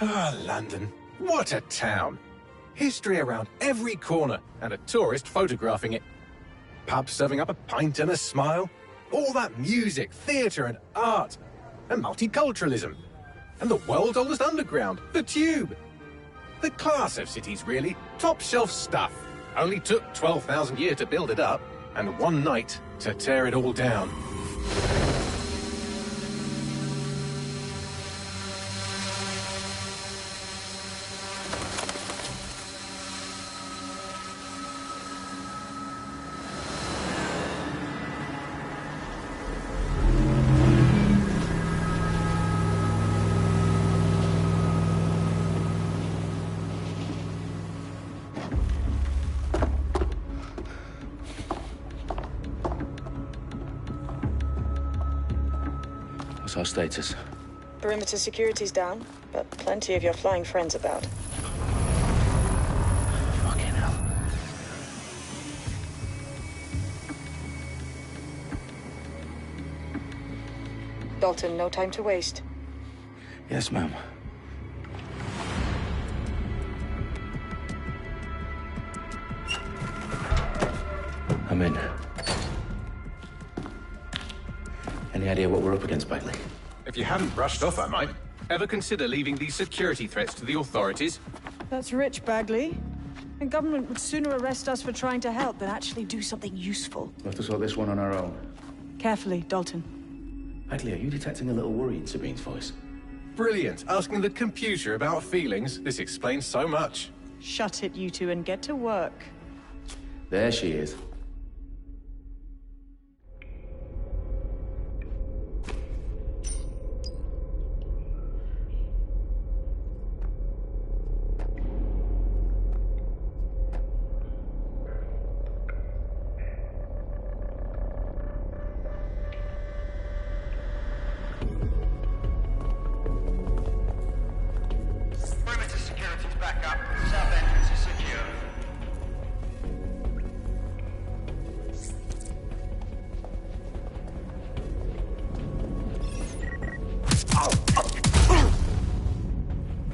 Ah, London. What a town. History around every corner, and a tourist photographing it. Pubs serving up a pint and a smile. All that music, theatre and art. And multiculturalism. And the world's oldest underground, the Tube. The class of cities, really. Top shelf stuff. Only took 12,000 years to build it up, and one night to tear it all down. What's our status? Perimeter security's down, but plenty of your flying friends about. Fucking hell. Dalton, no time to waste. Yes, ma'am. I'm in. Any idea what we're up against, Bagley? If you hadn't brushed off, I might. Ever consider leaving these security threats to the authorities? That's rich, Bagley. The government would sooner arrest us for trying to help than actually do something useful. We'll have to sort this one on our own. Carefully, Dalton. Bagley, are you detecting a little worry in Sabine's voice? Brilliant. Asking the computer about feelings. This explains so much. Shut it, you two, and get to work. There she is.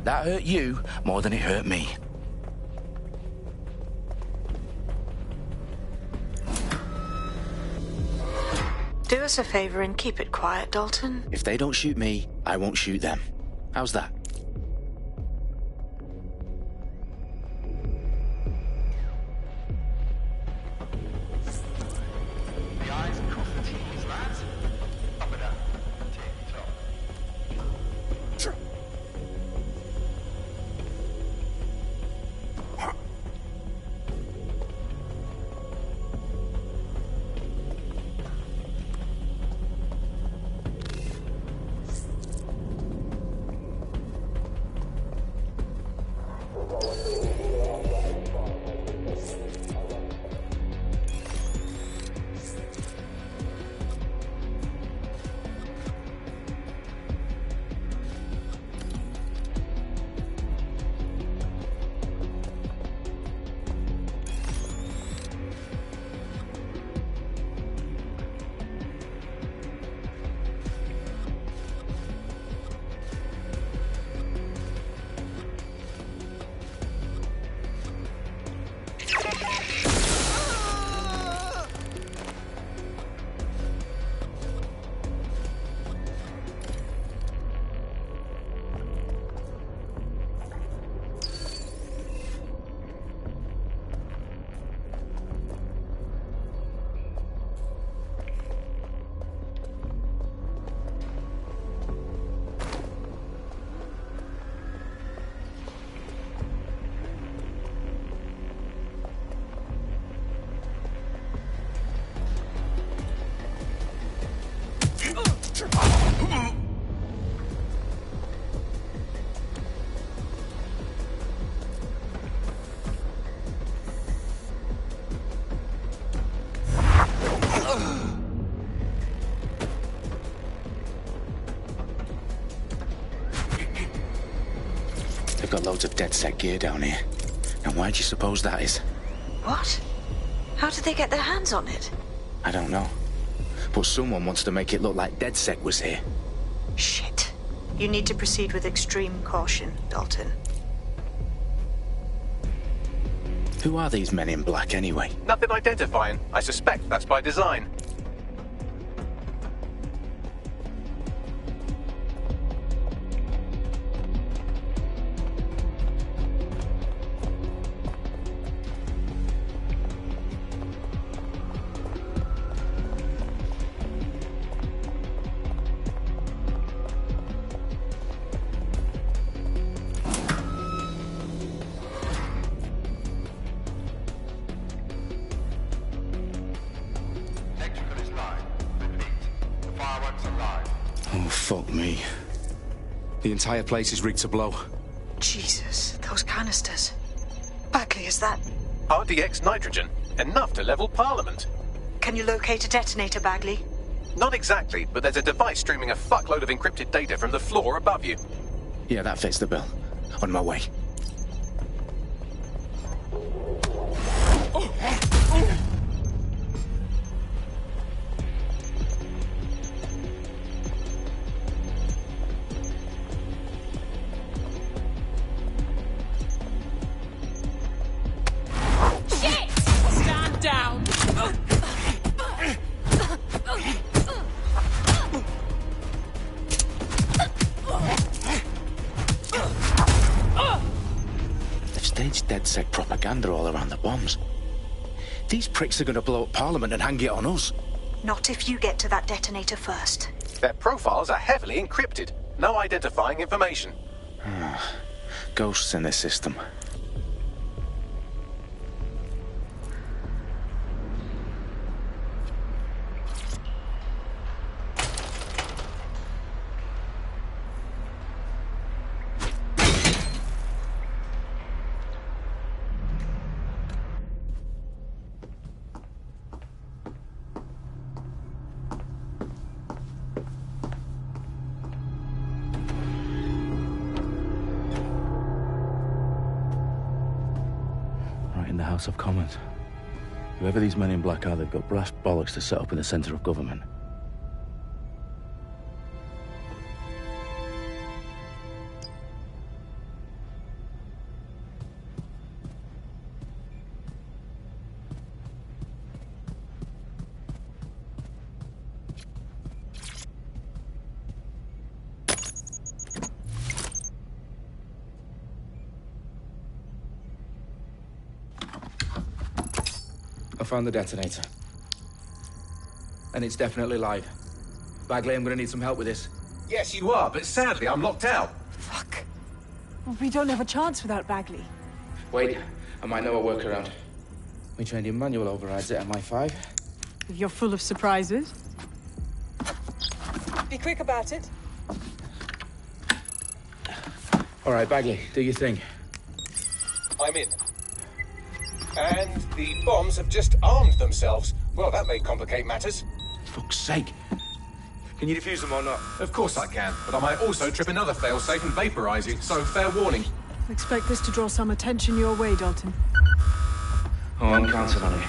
That hurt you more than it hurt me. Do us a favor and keep it quiet, Dalton. If they don't shoot me, I won't shoot them. How's that? The eyes cross the T's, lads. Up and down. Tick-tock. They've got loads of DedSec gear down here. Now why do you suppose that is? What? How did they get their hands on it? I don't know. But someone wants to make it look like DedSec was here. Shit. You need to proceed with extreme caution, Dalton. Who are these men in black anyway? Nothing identifying. I suspect that's by design. Electrical is live. Repeat. The fireworks are live. Oh, fuck me. The entire place is rigged to blow. Jesus, those canisters. Bagley, is that... RDX nitrogen. Enough to level Parliament. Can you locate a detonator, Bagley? Not exactly, but there's a device streaming a fuckload of encrypted data from the floor above you. Yeah, that fits the bill. On my way. Stand down! They've staged DedSec propaganda all around the bombs. These pricks are going to blow up Parliament and hang it on us. Not if you get to that detonator first. Their profiles are heavily encrypted. No identifying information. Ghosts in this system. Right in the House of Commons. Whoever these men in black are, they've got brass bollocks to set up in the centre of government. I found the detonator. And it's definitely live. Bagley, I'm gonna need some help with this. Yes, you are, but sadly I'm locked out. Fuck. Well, we don't have a chance without Bagley. Wait, I might know a workaround. We trained in manual overrides at MI5. You're full of surprises. Be quick about it. All right, Bagley, do your thing. I'm in. And the bombs have just armed themselves. Well, that may complicate matters. Fuck's sake. Can you defuse them or not? Of course I can, but I might also trip another failsafe and vaporize you, so fair warning. Expect this to draw some attention your way, Dalton. Oh, I'm counting on it.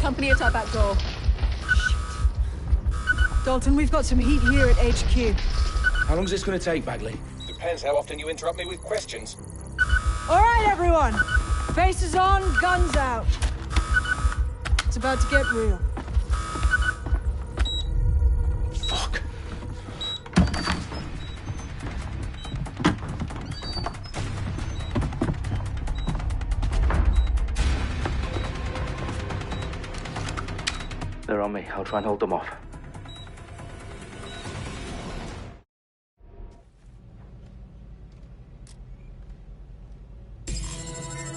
Company at our back door. Shit. Dalton, we've got some heat here at HQ. How long's this gonna take, Bagley? Depends how often you interrupt me with questions. All right, everyone. Faces on, guns out. It's about to get real. Fuck. They're on me. I'll try and hold them off.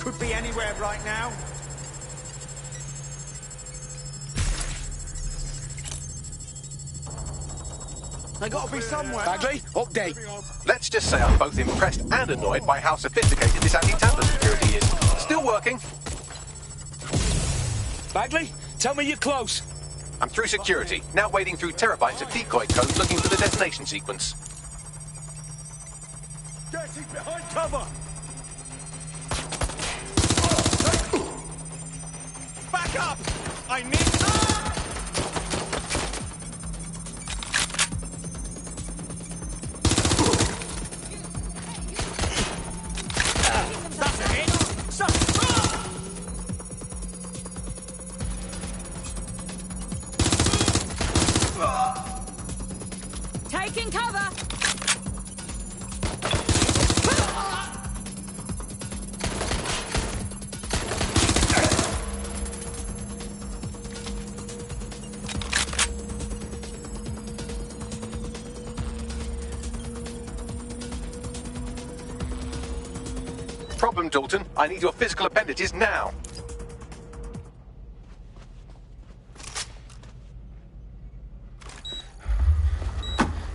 Could be anywhere right now. They gotta be somewhere. Bagley, update. Let's just say I'm both impressed and annoyed by how sophisticated this anti-tamper security is. Still working. Bagley, tell me you're close. I'm through security, now wading through terabytes of decoy code looking for the detonation sequence. Getting behind cover. Back up! I need... Ah! 'em Taking cover! Problem, Dalton. I need your physical appendages now.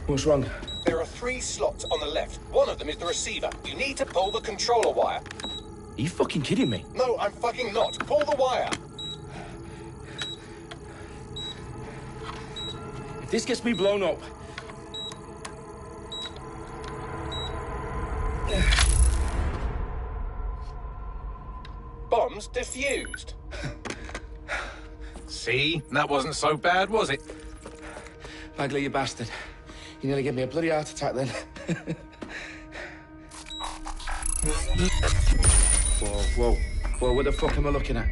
What's wrong? There are 3 slots on the left. One of them is the receiver. You need to pull the controller wire. Are you fucking kidding me? No, I'm fucking not. Pull the wire. If this gets me blown up... Bombs defused. See? That wasn't so bad, was it? Bagley, you bastard. You nearly gave me a bloody heart attack then. Whoa. What the fuck am I looking at?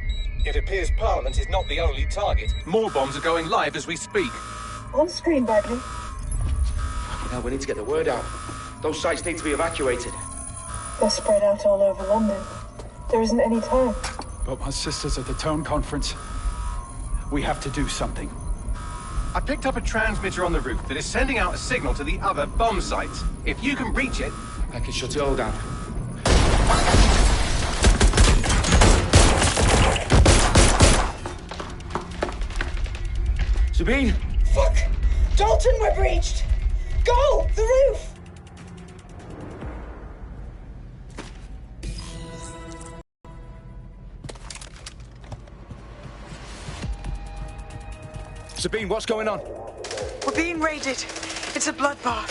It appears Parliament is not the only target. More bombs are going live as we speak. On screen, Bagley. Now we need to get the word out. Those sites need to be evacuated. They're spread out all over London. There isn't any time. But my sister's at the town conference. We have to do something. I picked up a transmitter on the roof that is sending out a signal to the other bomb sites. If you can reach it... I can shut it all down. Sabine! Fuck! Dalton, we're breached! Go! The roof! Sabine, what's going on? We're being raided. It's a bloodbath.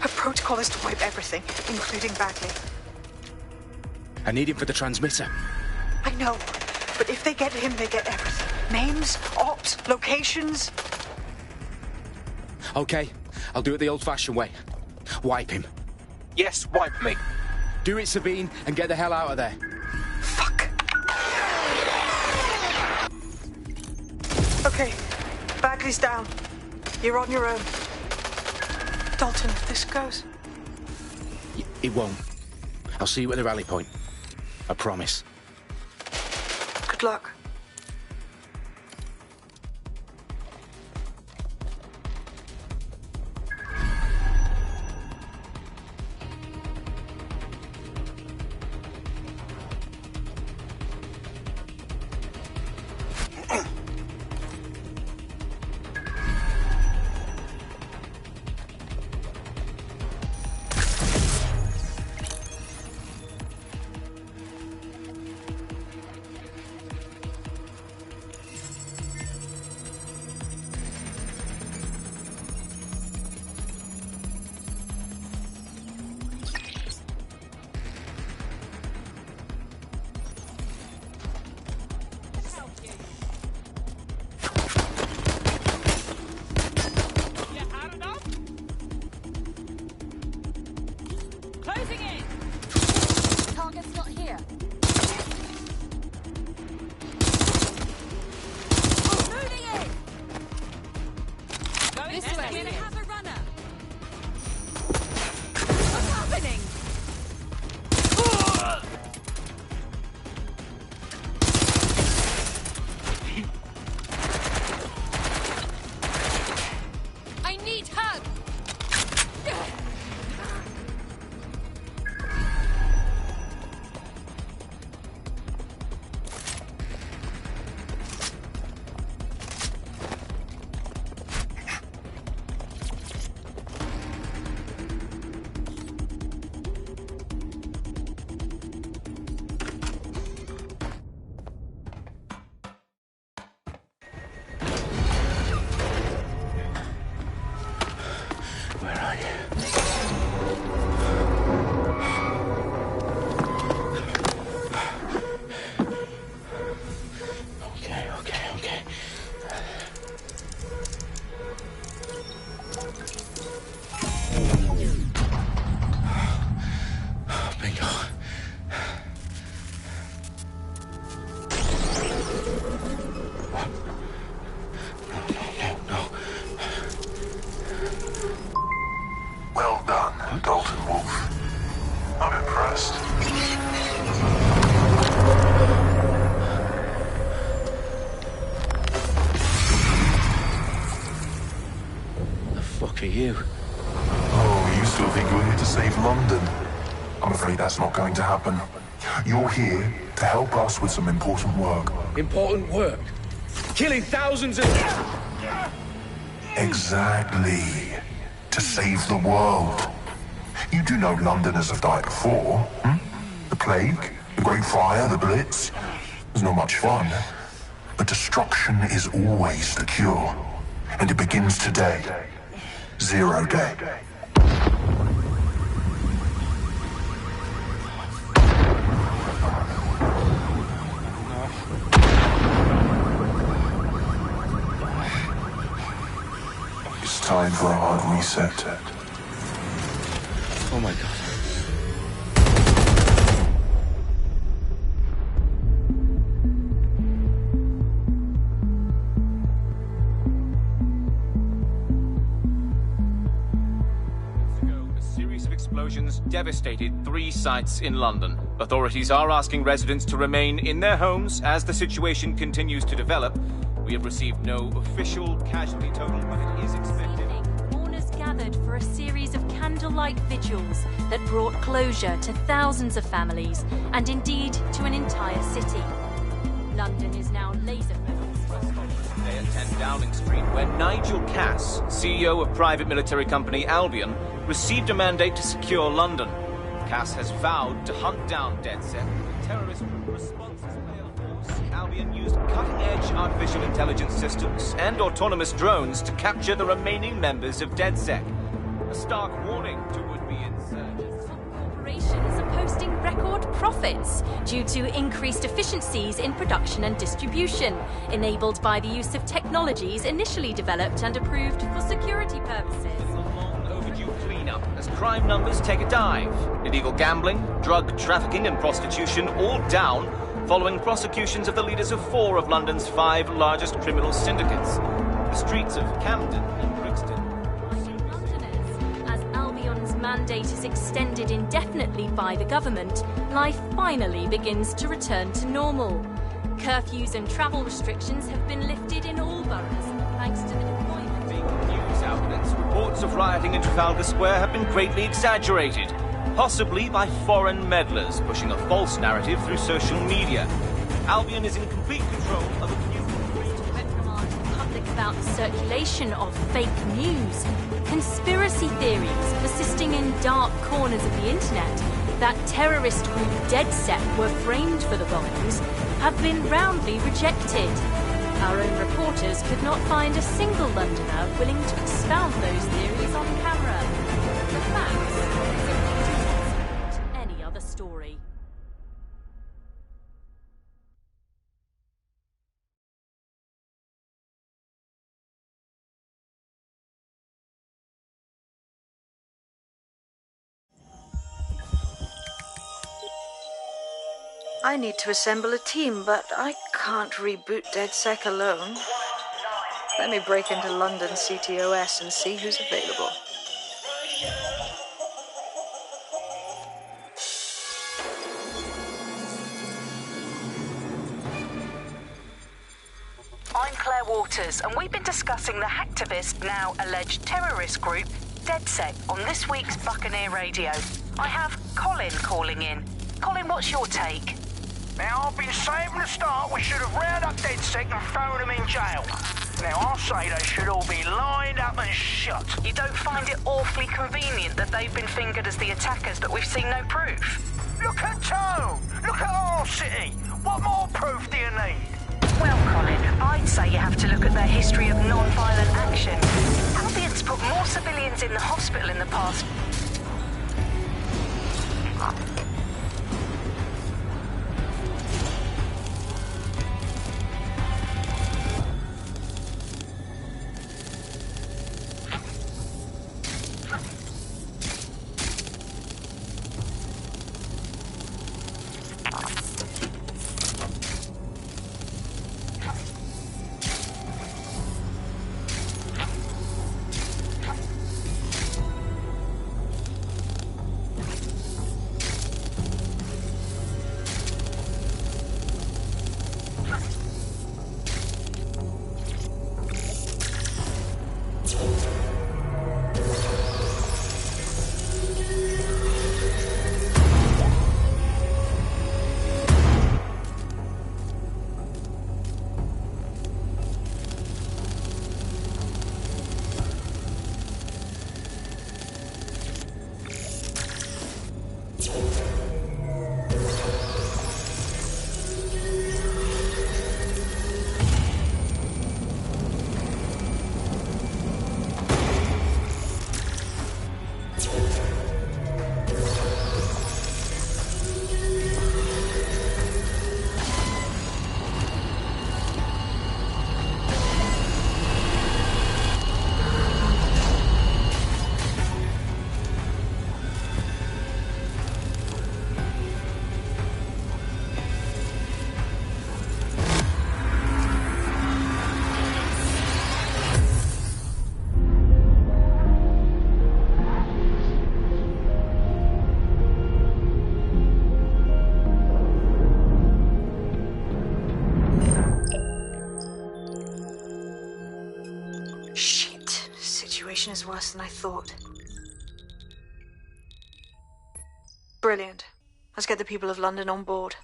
Her protocol is to wipe everything, including Bagley. I need him for the transmitter. I know, but if they get him, they get everything. Names, ops, locations. Okay, I'll do it the old-fashioned way. Wipe him. Yes, wipe me. Do it, Sabine, and get the hell out of there. Fuck. Okay, Bagley's down. You're on your own. Dalton, if this goes... It won't. I'll see you at the rally point. I promise. Good luck. Closing in! Target's not here. Moving in! Going this way. We're gonna have a runner. What's happening? I need help! you? Oh, you still think you're here to save London? I'm afraid that's not going to happen. You're here to help us with some important work. Important work? Killing thousands of... Exactly. To save the world. You do know Londoners have died before, hmm? The Plague, the Great Fire, the Blitz. It's not much fun. But destruction is always the cure. And it begins today. Zero Day. It's time for a hard reset. Oh my God. Explosions devastated 3 sites in London. Authorities are asking residents to remain in their homes as the situation continues to develop. We have received no official casualty total, but it is expected. Mourners gathered for a series of candlelight vigils that brought closure to thousands of families and indeed to an entire city. London is now laser-focused. Today at 10 Downing Street, where Nigel Cass, CEO of private military company Albion, received a mandate to secure London. Cass has vowed to hunt down DedSec. The terrorist response is force. Albion used cutting-edge artificial intelligence systems and autonomous drones to capture the remaining members of DedSec. A stark warning to would-be insurgents. Corporations are posting record profits due to increased efficiencies in production and distribution, enabled by the use of technologies initially developed and approved for security purposes. As crime numbers take a dive. Illegal gambling, drug trafficking and prostitution all down following prosecutions of the leaders of 4 of London's 5 largest criminal syndicates. The streets of Camden and Brixton. Londoners, as Albion's mandate is extended indefinitely by the government, life finally begins to return to normal. Curfews and travel restrictions have been lifted in all boroughs, thanks to the deployment. News outlets, reports of rioting in Trafalgar Square have been greatly exaggerated, possibly by foreign meddlers pushing a false narrative through social media. Albion is in complete control of a new reprimand the public about the circulation of fake news, conspiracy theories persisting in dark corners of the internet that terrorist group DedSec were framed for the bombings have been roundly rejected. Our own reporters could not find a single Londoner willing to expound those theories on camera. The facts simply support any other story. I need to assemble a team, but I can't reboot DedSec alone. Let me break into London CTOS and see who's available. I'm Claire Waters, and we've been discussing the hacktivist, now alleged terrorist group, DedSec, on this week's Buccaneer Radio. I have Colin calling in. Colin, what's your take? Now, I've been saying from the start we should have rounded up DedSec and thrown them in jail. Now, I'll say they should all be lined up and shot. You don't find it awfully convenient that they've been fingered as the attackers, but we've seen no proof? Look at Tone! Look at our city! What more proof do you need? Well, Colin, I'd say you have to look at their history of non-violent action. Albion's put more civilians in the hospital in the past. situation is worse than I thought. Brilliant. Let's get the people of London on board.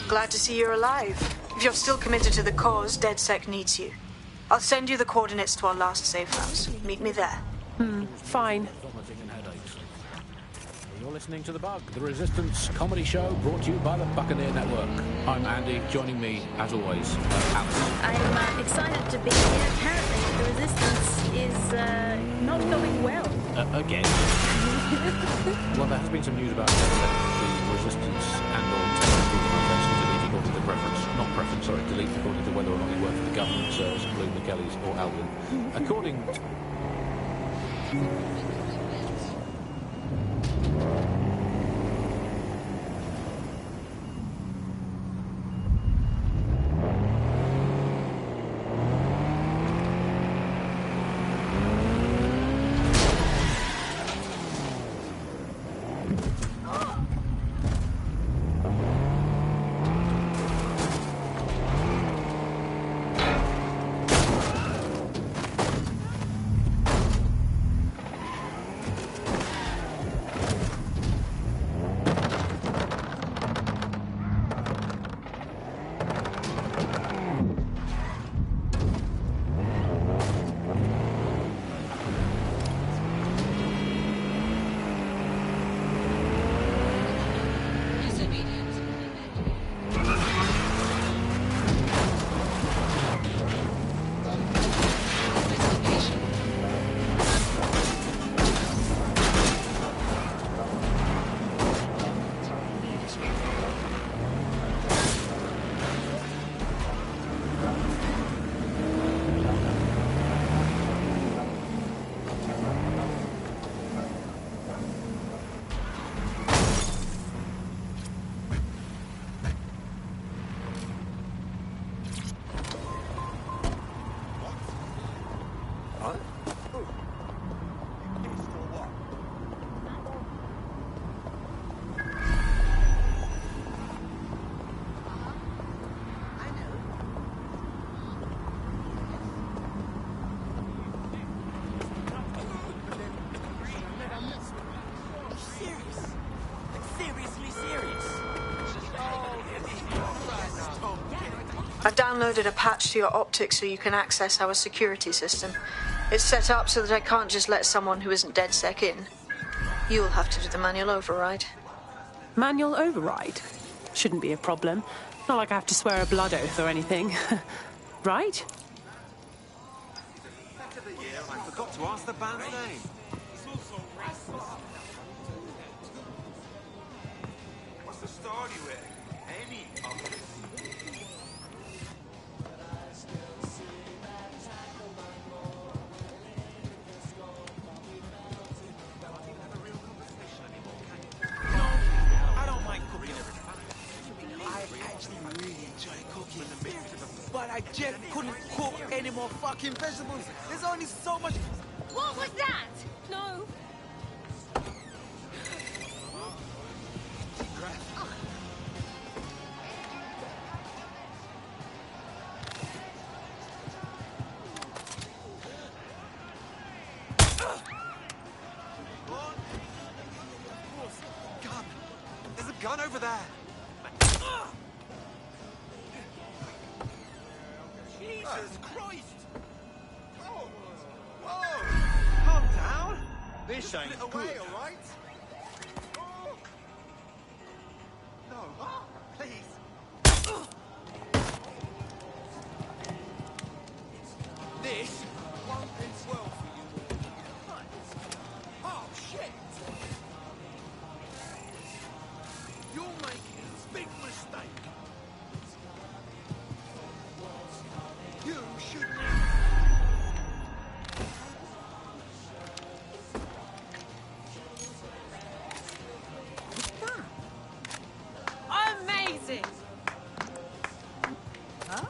Glad to see you're alive. If you're still committed to the cause, DedSec needs you. I'll send you the coordinates to our last safe house. Meet me there. Fine. You're listening to The Bug, the Resistance comedy show brought to you by the Buccaneer Network. I'm Andy, joining me, as always, Alice. I'm excited to be here. Apparently, the Resistance is not going well. Again? Well, there has been some news about the Resistance and/or terrorist organisations delete according to preference. Not preference, sorry, delete according to whether or not you work for the government, Sirs, Blue, McKellies, or Albion. According to... downloaded a patch to your optics so you can access our security system. It's set up so that I can't just let someone who isn't DedSec in. You'll have to do the manual override. Manual override? Shouldn't be a problem. Not like I have to swear a blood oath or anything. Right? Yeah, I forgot to ask the band's name. What's the style you wear? Any of it. I don't mind cooking everything. I actually really enjoy cooking, but I just couldn't cook any more fucking vegetables. There's only so much. What was that? No. Gun. There's a gun over there. Jesus Christ! Whoa! Whoa! Calm down. This ain't good. Away, all right? No, please. This won't end well for you. Oh shit! You're making a big mistake. You shouldn't. Amazing! Huh?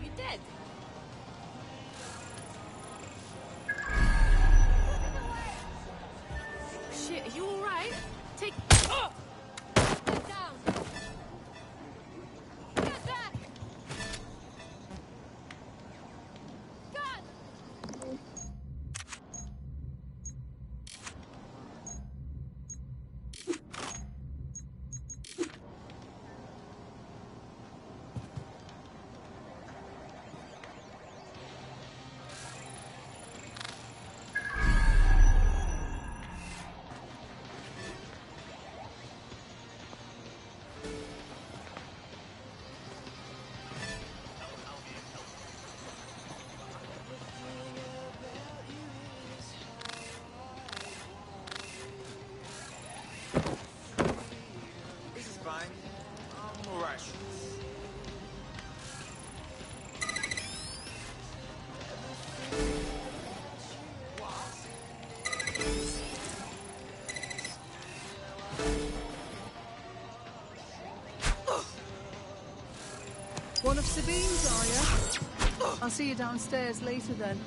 You dead? Shit, are you alright? Take... Oh! Get down! Get back! Gun! This is fine. I'm alright. One of Sabine's, are you? I'll see you downstairs later then.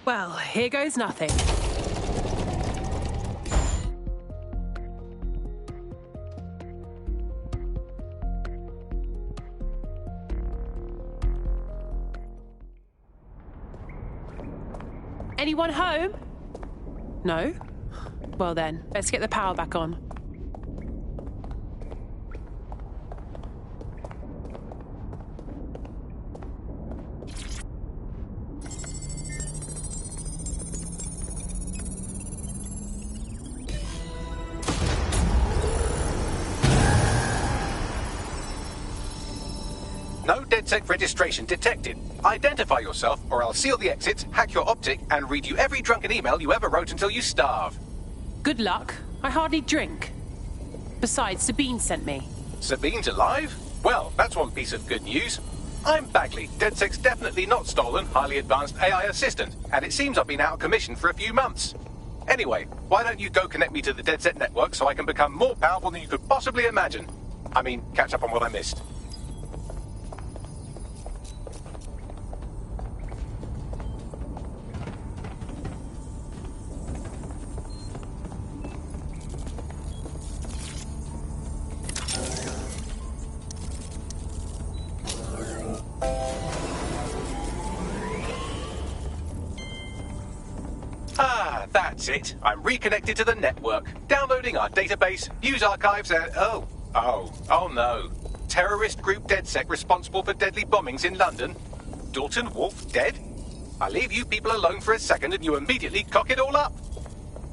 Well, here goes nothing. Anyone home? No? Well then, let's get the power back on. No DedSec registration detected. Identify yourself, or I'll seal the exits, hack your optic, and read you every drunken email you ever wrote until you starve. Good luck. I hardly drink. Besides, Sabine sent me. Sabine's alive? Well, that's one piece of good news. I'm Bagley, DedSec's definitely not stolen, highly advanced AI assistant, and it seems I've been out of commission for a few months. Anyway, why don't you go connect me to the DedSec network so I can become more powerful than you could possibly imagine? I mean, catch up on what I missed. That's it. I'm reconnected to the network, downloading our database, news archives, and... Oh no. Terrorist group DedSec responsible for deadly bombings in London? Dalton Wolf dead? I leave you people alone for a second and you immediately cock it all up.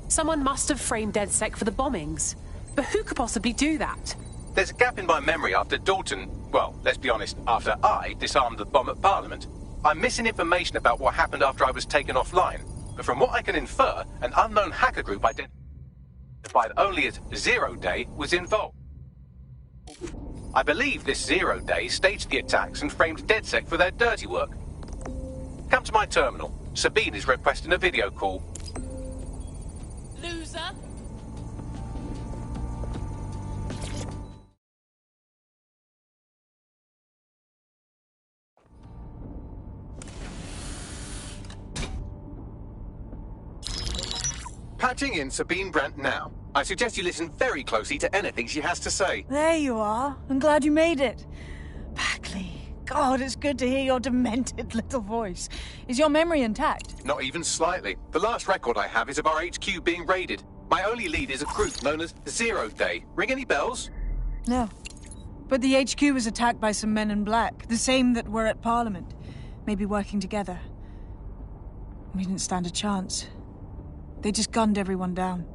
Someone must have framed DedSec for the bombings. But who could possibly do that? There's a gap in my memory after Dalton... Well, let's be honest, after I disarmed the bomb at Parliament. I'm missing information about what happened after I was taken offline. But from what I can infer, an unknown hacker group identified only as Zero Day was involved. I believe this Zero Day staged the attacks and framed DedSec for their dirty work. Come to my terminal. Sabine is requesting a video call. Loser! Patching in Sabine Brandt now. I suggest you listen very closely to anything she has to say. There you are. I'm glad you made it. Bagley, God, it's good to hear your demented little voice. Is your memory intact? Not even slightly. The last record I have is of our HQ being raided. My only lead is a group known as Zero Day. Ring any bells? No. But the HQ was attacked by some men in black, the same that were at Parliament. Maybe working together. We didn't stand a chance. They just gunned everyone down.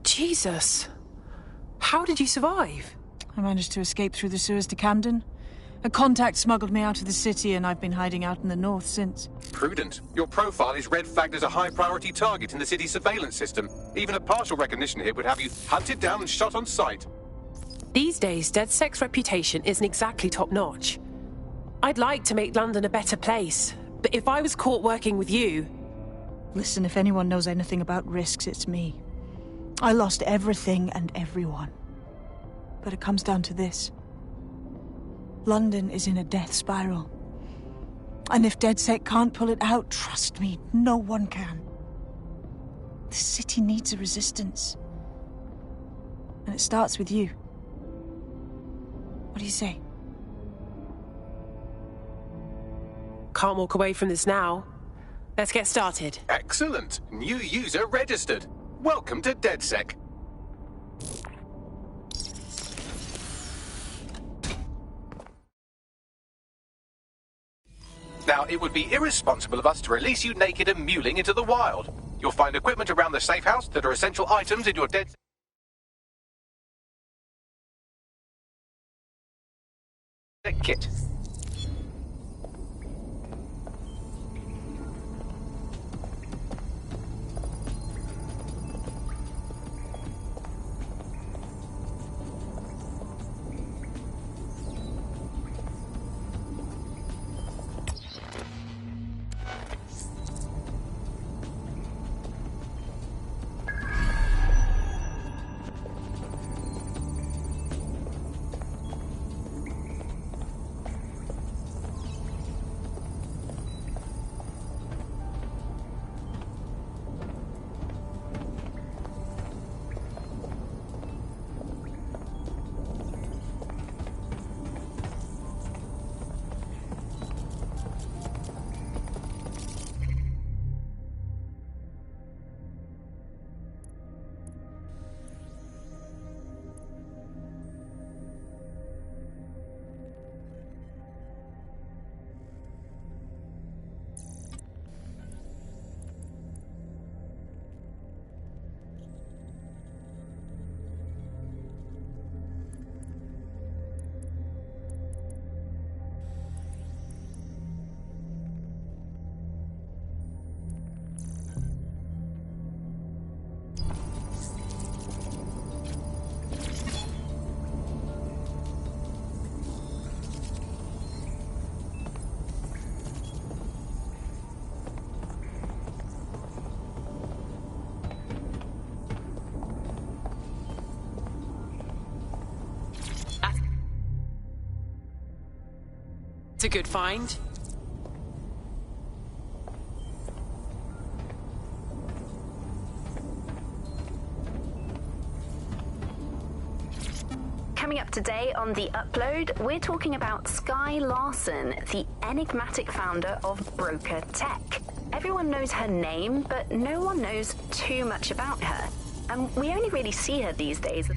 Jesus. How did you survive? I managed to escape through the sewers to Camden. A contact smuggled me out of the city and I've been hiding out in the north since. Prudent. Your profile is red flagged as a high-priority target in the city's surveillance system. Even a partial recognition here would have you hunted down and shot on sight. These days, DedSec's reputation isn't exactly top-notch. I'd like to make London a better place, but if I was caught working with you... Listen, if anyone knows anything about risks, it's me. I lost everything and everyone. But it comes down to this. London is in a death spiral. And if DedSec can't pull it out, trust me, no one can. The city needs a resistance. And it starts with you. What do you say? Can't walk away from this now. Let's get started. Excellent. New user registered. Welcome to DedSec. Now, it would be irresponsible of us to release you naked and mewling into the wild. You'll find equipment around the safe house that are essential items in your DedSec kit. a good find. Coming up today on The Upload, we're talking about Skye Larson, the enigmatic founder of Broker Tech. Everyone knows her name, but no one knows too much about her. And we only really see her these days.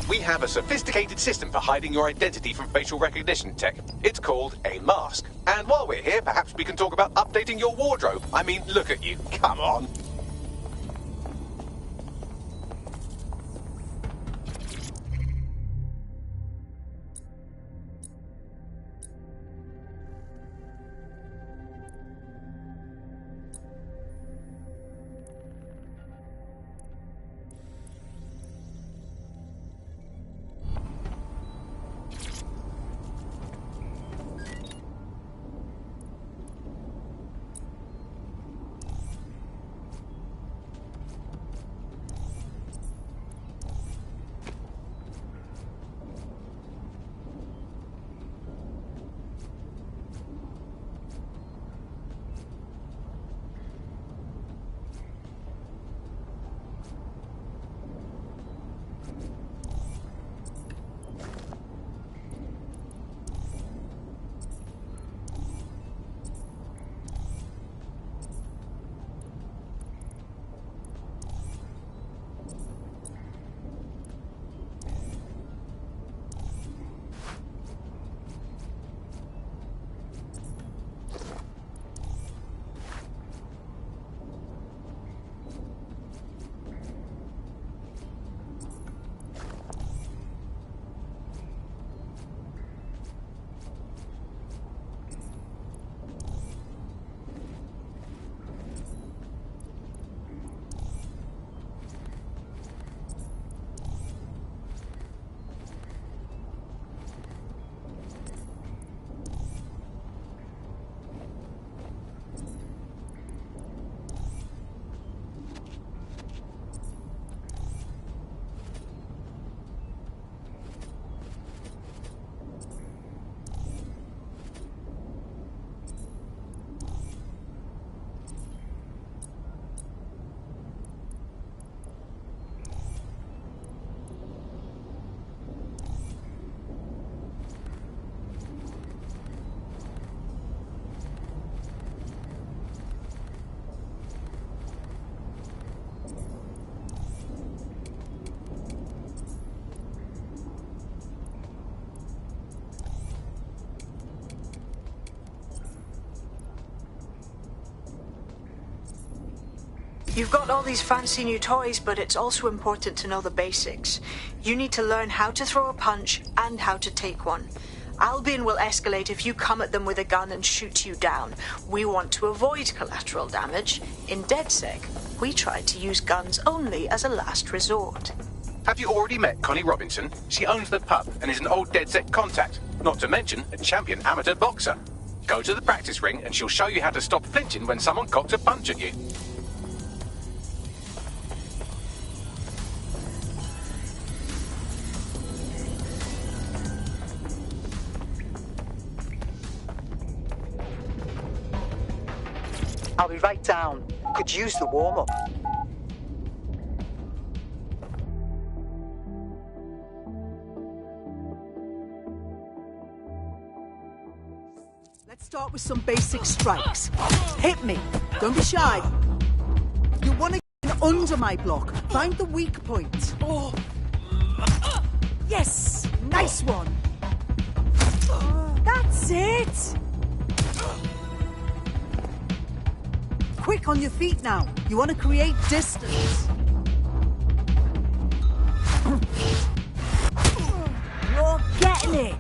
We have a sophisticated system for hiding your identity from facial recognition tech. It's called a mask. And while we're here, perhaps we can talk about updating your wardrobe. I mean, look at you. Come on. You've got all these fancy new toys, but it's also important to know the basics. You need to learn how to throw a punch and how to take one. Albion will escalate if you come at them with a gun and shoot you down. We want to avoid collateral damage. In DedSec, we try to use guns only as a last resort. Have you already met Connie Robinson? She owns the pub and is an old DedSec contact, not to mention a champion amateur boxer. Go to the practice ring and she'll show you how to stop flinching when someone cocks a punch at you. I'll be right down. Could use the warm-up. Let's start with some basic strikes. Hit me. Don't be shy. You want to get under my block. Find the weak point. Oh. Yes! Nice one. That's it! Quick on your feet now. You want to create distance. You're getting it.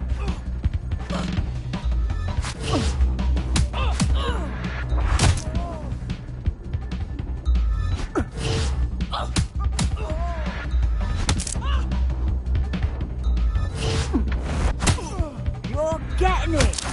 You're getting it.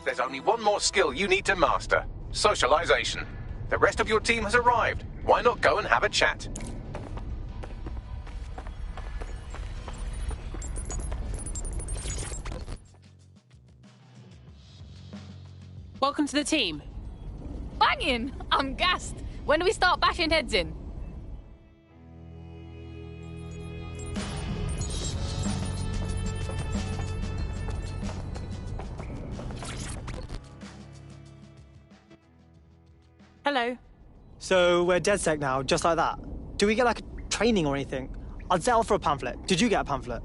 there's only one more skill you need to master. Socialization. The rest of your team has arrived. Why not go and have a chat? Welcome to the team. Banging! I'm gassed. When do we start bashing heads in? Hello. So we're DedSec now, just like that. Do we get like a training or anything? I'd settle for a pamphlet. Did you get a pamphlet?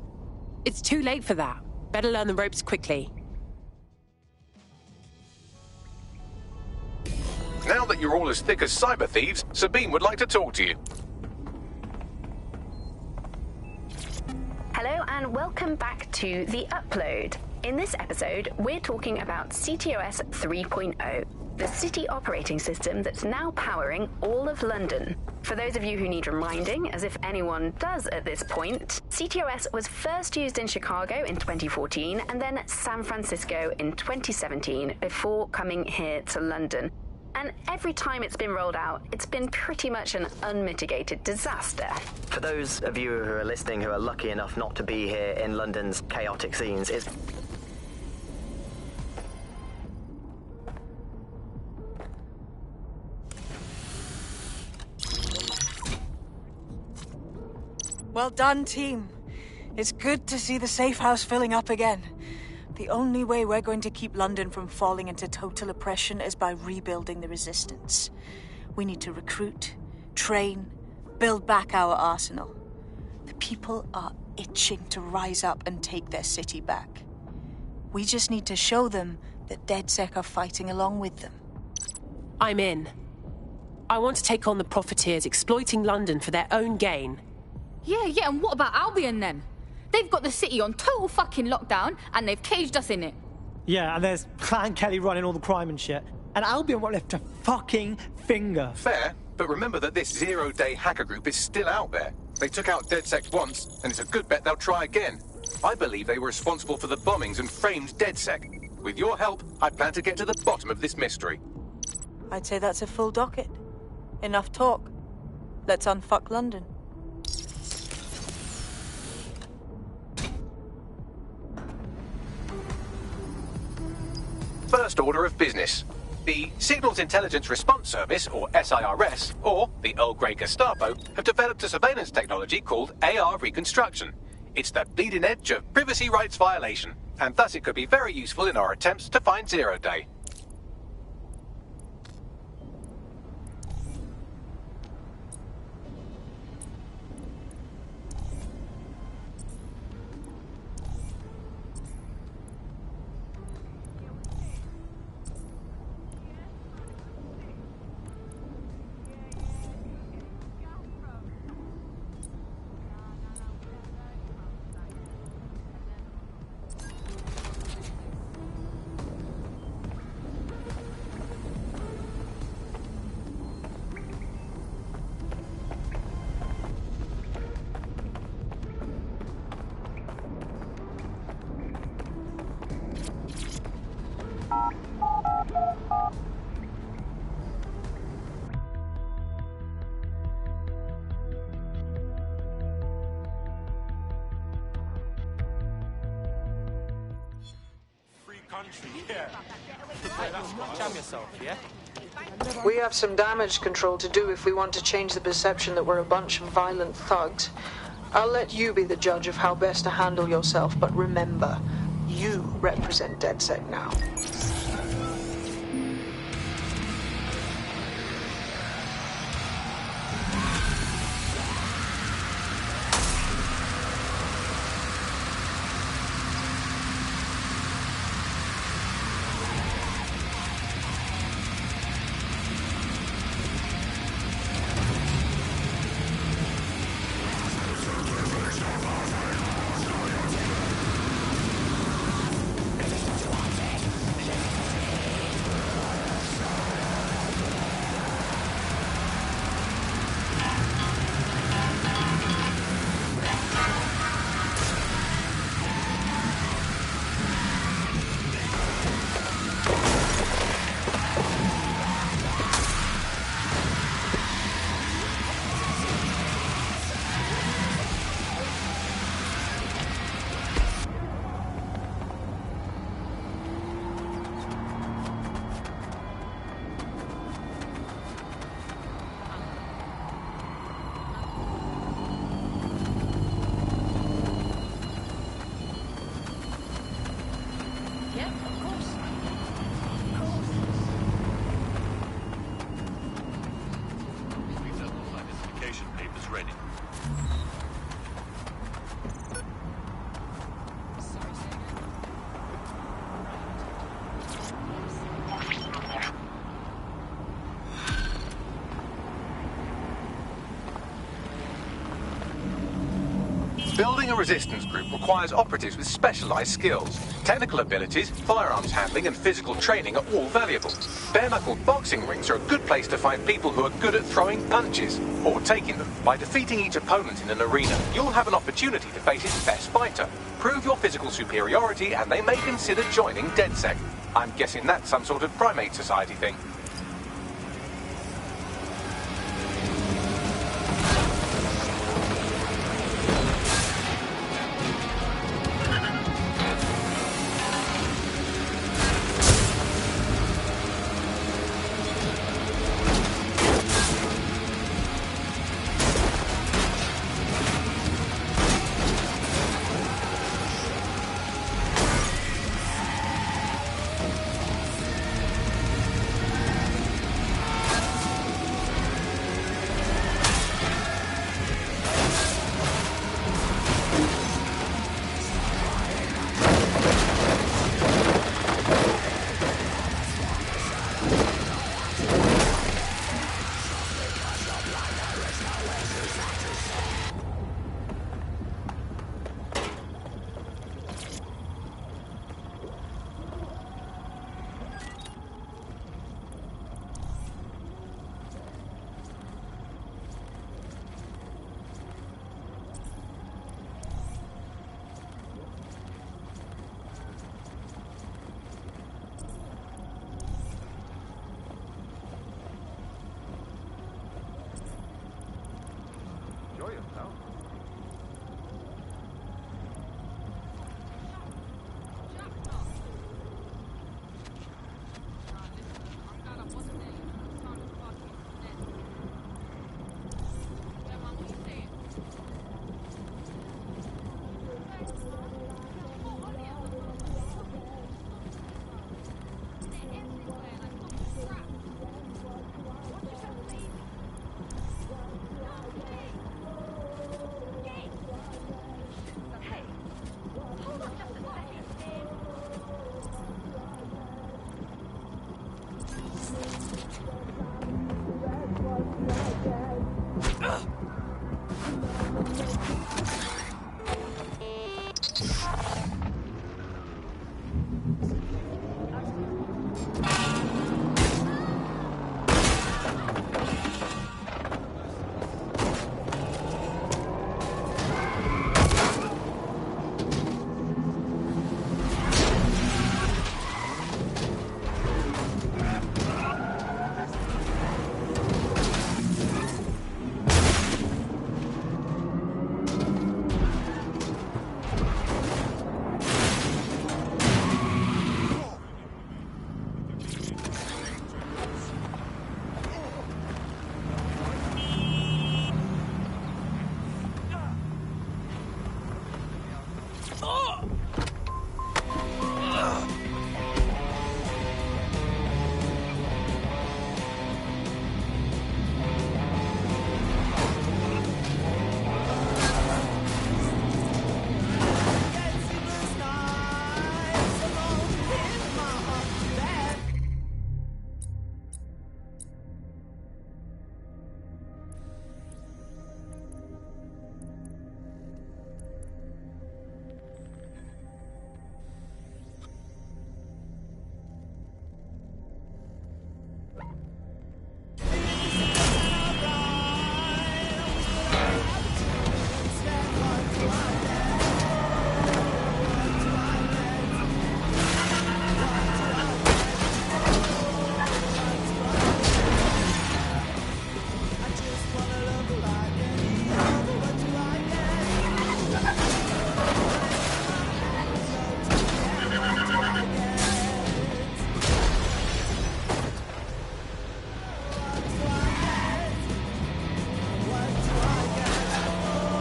It's too late for that. Better learn the ropes quickly. Now that you're all as thick as cyber thieves, Sabine would like to talk to you. Hello and welcome back to The Upload. In this episode, we're talking about CTOS 3.0, the city operating system that's now powering all of London. For those of you who need reminding, as if anyone does at this point, CTOS was first used in Chicago in 2014 and then San Francisco in 2017 before coming here to London. And every time it's been rolled out, it's been pretty much an unmitigated disaster. For those of you who are listening who are lucky enough not to be here in London's chaotic scenes, it's... Well done, team. It's good to see the safe house filling up again. The only way we're going to keep London from falling into total oppression is by rebuilding the resistance. We need to recruit, train, build back our arsenal. The people are itching to rise up and take their city back. We just need to show them that DedSec are fighting along with them. I'm in. I want to take on the profiteers exploiting London for their own gain. Yeah, and what about Albion then? They've got the city on total fucking lockdown, and they've caged us in it. Yeah, and there's Clan Kelly running all the crime and shit. And Albion won't lift a fucking finger. Fair, but remember that this zero-day hacker group is still out there. They took out DedSec once, and it's a good bet they'll try again. I believe they were responsible for the bombings and framed DedSec. With your help, I plan to get to the bottom of this mystery. I'd say that's a full docket. Enough talk. Let's unfuck London. First order of business. The Signals Intelligence Response Service, or SIRS, or the Earl Grey Gestapo, have developed a surveillance technology called AR Reconstruction. It's the bleeding edge of privacy rights violation, and thus it could be very useful in our attempts to find Zero Day. We have some damage control to do if we want to change the perception that we're a bunch of violent thugs. I'll let you be the judge of how best to handle yourself, but remember, you represent DedSec now. Building a resistance group requires operatives with specialized skills. Technical abilities, firearms handling, and physical training are all valuable. Bare-knuckled boxing rings are a good place to find people who are good at throwing punches, or taking them. By defeating each opponent in an arena, you'll have an opportunity to face its best fighter. Prove your physical superiority, and they may consider joining DedSec. I'm guessing that's some sort of primate society thing.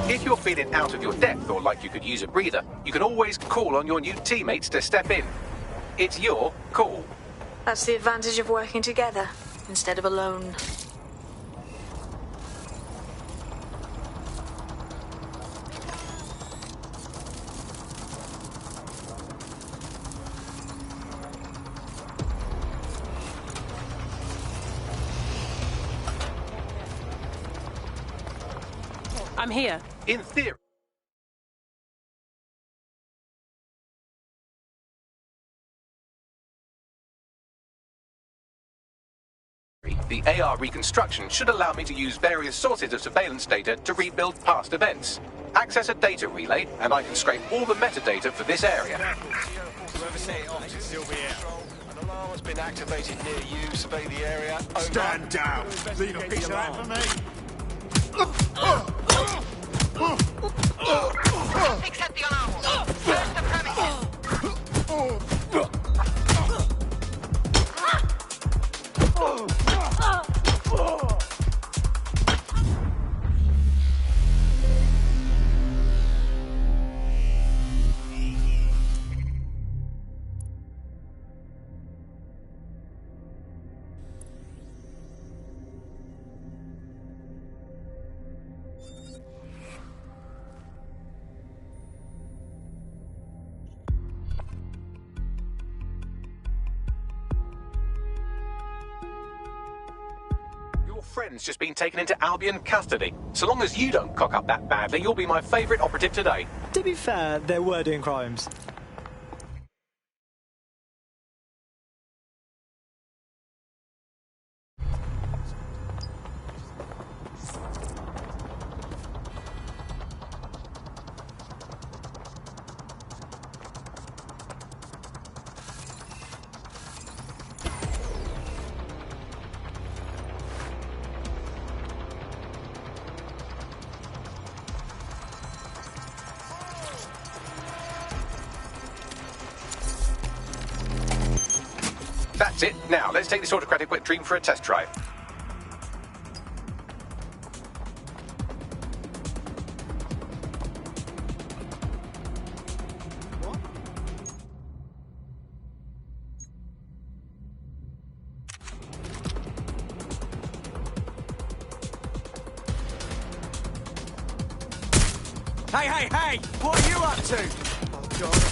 If you're feeling out of your depth or like you could use a breather, you can always call on your new teammates to step in. It's your call. That's the advantage of working together instead of alone. I'm here. In theory. The AR reconstruction should allow me to use various sources of surveillance data to rebuild past events. Access a data relay, and I can scrape all the metadata for this area. Whoever set it off should still be out. An alarm has been activated near you. Survey the area. Over. Stand down. Leave a piece of that for me. Traffic set the alarm. Search the premises. Friend's just been taken into Albion custody. So long as you don't cock up that badly, you'll be my favourite operative today. To be fair, they were doing crimes. That's it. Now, let's take this autocratic wet dream for a test drive. Hey, hey, hey! What are you up to? Oh, God.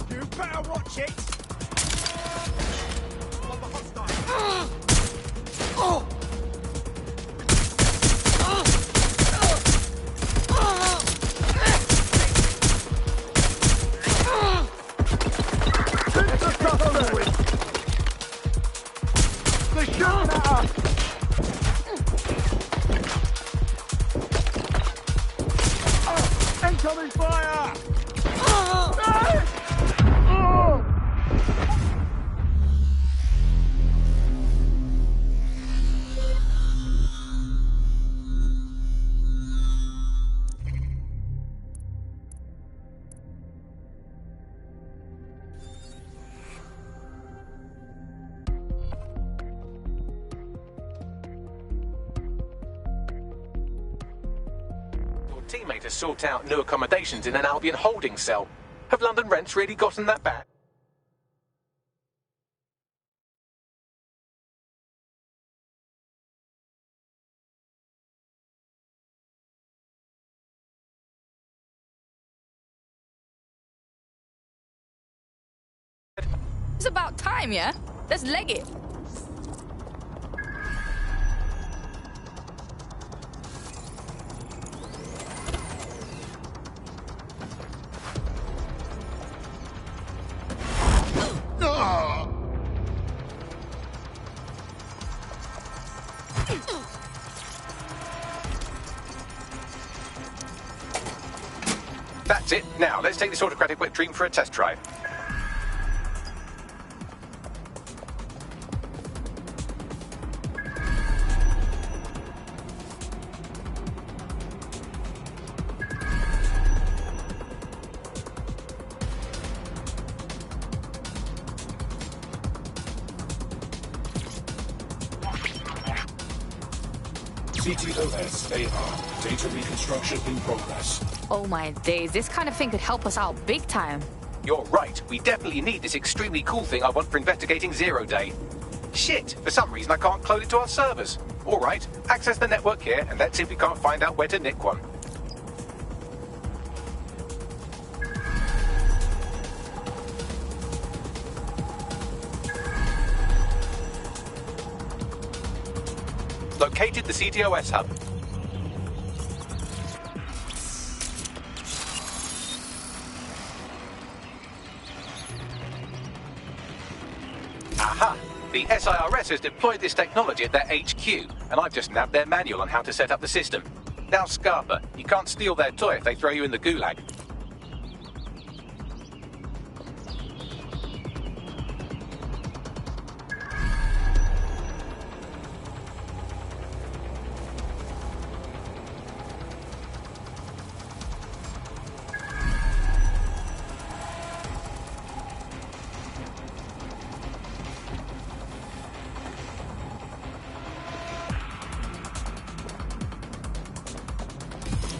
You better watch it! Incoming fire! Teammate to sort out new accommodations in an Albion holding cell. Have London rents really gotten that bad? It's about time, yeah? Let's leg it. That's it. Now, let's take this autocratic wet dream for a test drive. CTOS AR. Data reconstruction in progress. Oh my days, this kind of thing could help us out big time. You're right. We definitely need this extremely cool thing I want for investigating Zero Day. Shit, for some reason I can't clone it to our servers. All right, access the network here and let's see if we can't find out where to nick one. Located the CTOS hub. The SIRS has deployed this technology at their HQ, and I've just nabbed their manual on how to set up the system. Now, Scarpa, you can't steal their toy if they throw you in the gulag.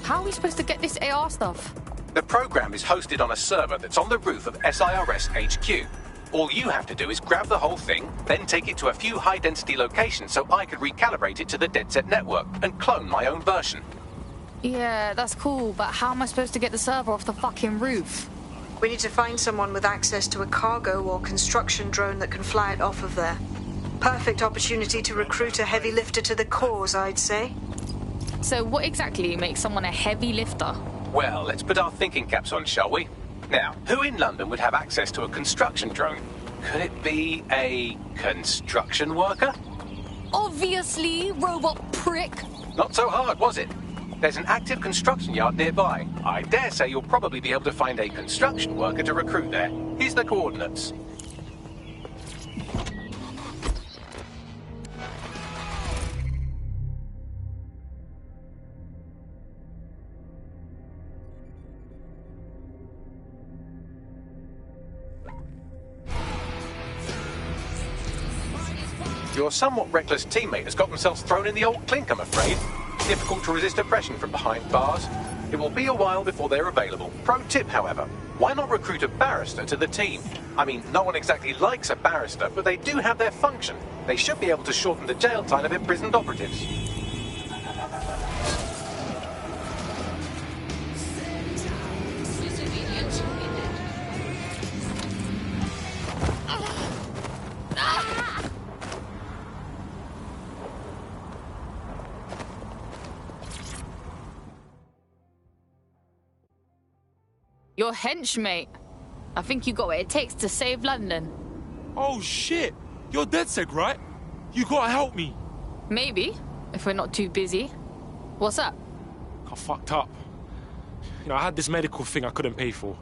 How are we supposed to get this AR stuff? The program is hosted on a server that's on the roof of SIRS HQ. All you have to do is grab the whole thing, then take it to a few high-density locations so I could recalibrate it to the DedSec network and clone my own version. Yeah, that's cool, but how am I supposed to get the server off the fucking roof? We need to find someone with access to a cargo or construction drone that can fly it off of there. Perfect opportunity to recruit a heavy lifter to the cause, I'd say. So what exactly makes someone a heavy lifter? Well, let's put our thinking caps on, shall we? Now, who in London would have access to a construction drone? Could it be a construction worker? Obviously, robot prick. Not so hard, was it? There's an active construction yard nearby. I dare say you'll probably be able to find a construction worker to recruit there. Here's the coordinates. Your somewhat reckless teammate has got themselves thrown in the old clink, I'm afraid. Difficult to resist oppression from behind bars. It will be a while before they're available. Pro tip, however, why not recruit a barrister to the team? I mean, no one exactly likes a barrister, but they do have their function. They should be able to shorten the jail time of imprisoned operatives. Your henchmate. I think you got what it takes to save London. Oh shit! You're DedSec, right? You gotta help me. Maybe, if we're not too busy. What's up? I fucked up. You know, I had this medical thing I couldn't pay for.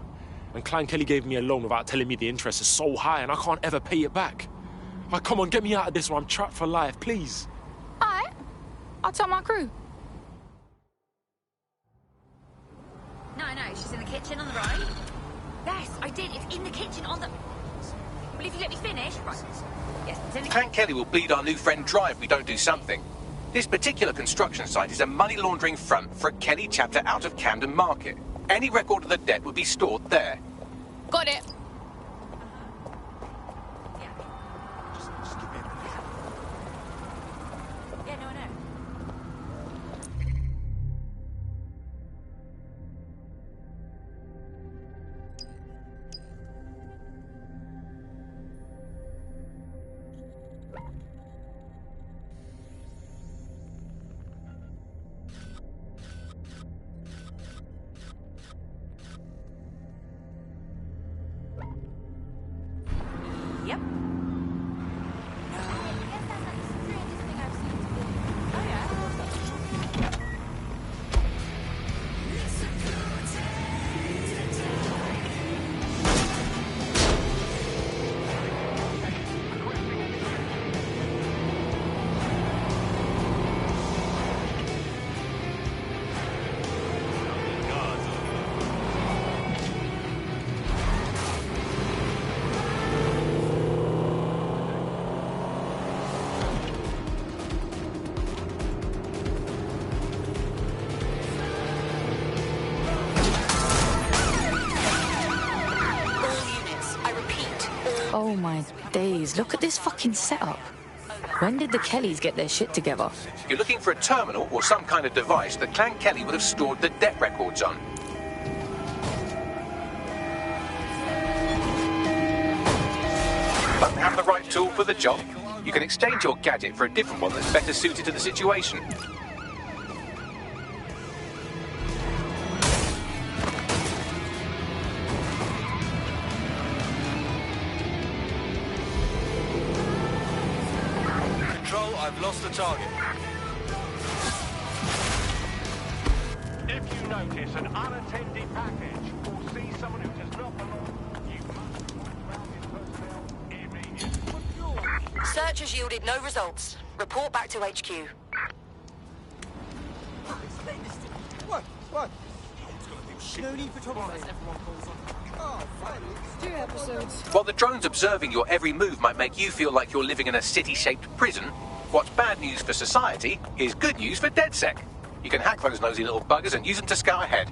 And Clan Kelly gave me a loan without telling me the interest is so high and I can't ever pay it back. Like, come on, get me out of this or I'm trapped for life, please. Alright. I'll tell my crew. No, she's in the kitchen on the right. Yes, I did. It's in the kitchen on the... Well, if you let me finish... Right. Yes, it's in the... Clan Kelly will bleed our new friend dry if we don't do something. This particular construction site is a money laundering front for a Kelly chapter out of Camden Market. Any record of the debt would be stored there. Got it. Yep. Oh my days, look at this fucking setup. When did the Kellys get their shit together? You're looking for a terminal or some kind of device that Clan Kelly would have stored the debt records on. Don't have the right tool for the job? You can exchange your gadget for a different one that's better suited to the situation. Lost the target. If you notice an unattended package or see someone who does not belong, you must report grounded personnel immediately. Search has yielded no results. Report back to HQ. What? No need for trouble, mate. Oh, finally. 2 episodes. While the drones observing your every move might make you feel like you're living in a city-shaped prison, what's bad news for society is good news for DedSec. You can hack those nosy little buggers and use them to scout ahead.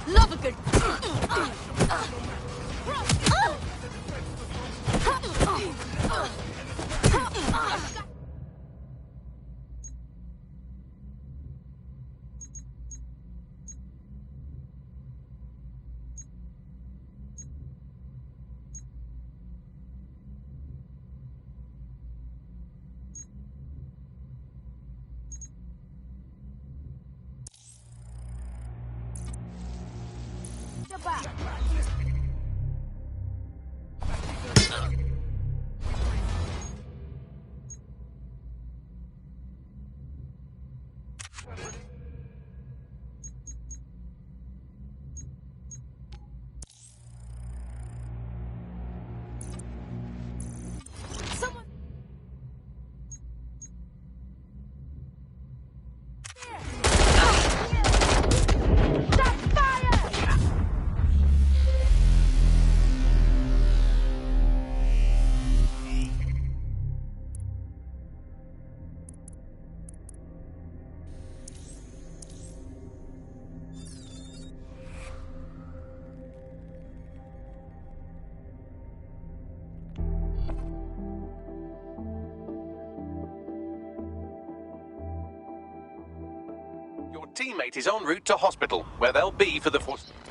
Love a good. Your teammate is en route to hospital, where they'll be for the foreseeable.